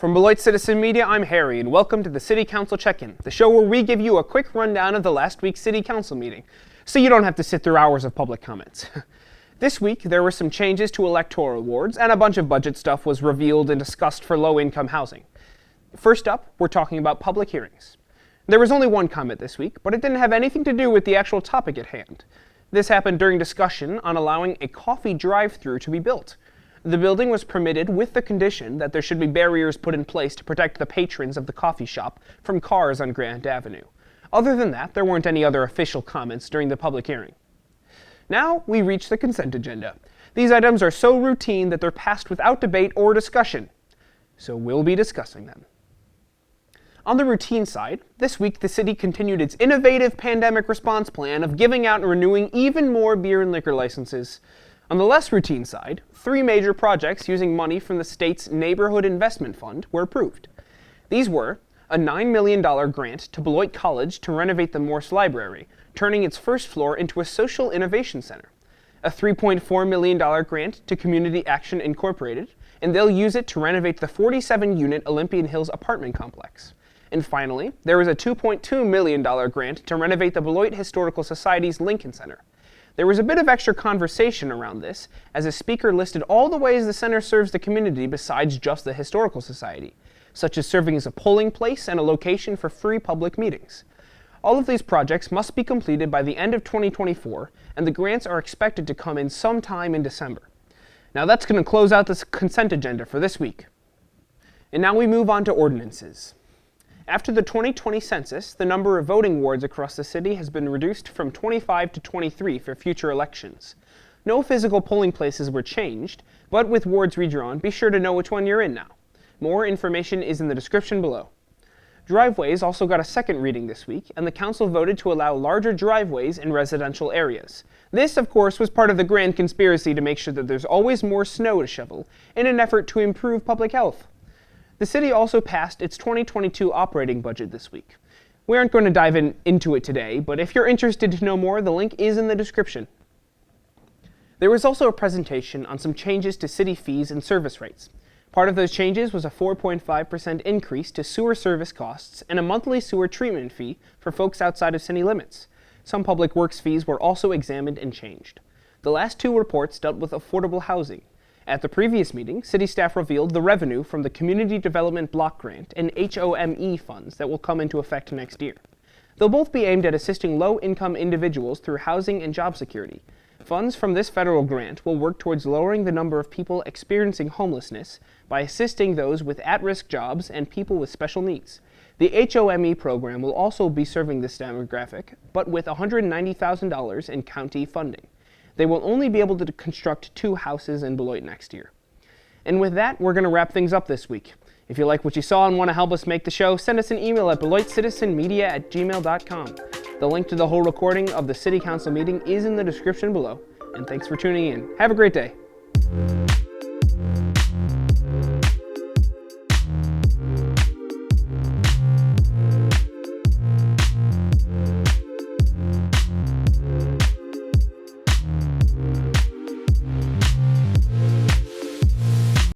From Beloit Citizen Media, I'm Harry, and welcome to the City Council Check-In, the show where we give you a quick rundown of the last week's City Council meeting, so you don't have to sit through hours of public comments. This week, there were some changes to electoral wards, and a bunch of budget stuff was revealed and discussed for low-income housing. First up, we're talking about public hearings. There was only one comment this week, but it didn't have anything to do with the actual topic at hand. This happened during discussion on allowing a coffee drive-thru to be built. The building was permitted with the condition that there should be barriers put in place to protect the patrons of the coffee shop from cars on Grant Avenue. Other than that, there weren't any other official comments during the public hearing. Now we reach the consent agenda. These items are so routine that they're passed without debate or discussion, so we'll be discussing them. On the routine side, this week the city continued its innovative pandemic response plan of giving out and renewing even more beer and liquor licenses. On the less routine side, 3 major projects using money from the state's Neighborhood Investment Fund were approved. These were a $9 million grant to Beloit College to renovate the Morse Library, turning its first floor into a social innovation center, a $3.4 million grant to Community Action Incorporated, and they'll use it to renovate the 47-unit Olympian Hills apartment complex. And finally, there was a $2.2 million grant to renovate the Beloit Historical Society's Lincoln Center. There was a bit of extra conversation around this, as a speaker listed all the ways the center serves the community besides just the Historical Society, such as serving as a polling place and a location for free public meetings. All of these projects must be completed by the end of 2024, and the grants are expected to come in sometime in December. Now that's going to close out this consent agenda for this week. And now we move on to ordinances. After the 2020 census, the number of voting wards across the city has been reduced from 25 to 23 for future elections. No physical polling places were changed, but with wards redrawn, be sure to know which one you're in now. More information is in the description below. Driveways also got a second reading this week, and the council voted to allow larger driveways in residential areas. This, of course, was part of the grand conspiracy to make sure that there's always more snow to shovel in an effort to improve public health. The city also passed its 2022 operating budget this week. We aren't going to dive into it today, but if you're interested to know more, the link is in the description. There was also a presentation on some changes to city fees and service rates. Part of those changes was a 4.5% increase to sewer service costs and a monthly sewer treatment fee for folks outside of city limits. Some public works fees were also examined and changed. The last 2 reports dealt with affordable housing. At the previous meeting, city staff revealed the revenue from the Community Development Block Grant and HOME funds that will come into effect next year. They'll both be aimed at assisting low-income individuals through housing and job security. Funds from this federal grant will work towards lowering the number of people experiencing homelessness by assisting those with at-risk jobs and people with special needs. The HOME program will also be serving this demographic, but with $190,000 in county funding. They will only be able to construct 2 houses in Beloit next year. And with that, we're going to wrap things up this week. If you like what you saw and want to help us make the show, send us an email at beloitcitizenmedia@gmail.com. The link to the whole recording of the City Council meeting is in the description below. And thanks for tuning in. Have a great day.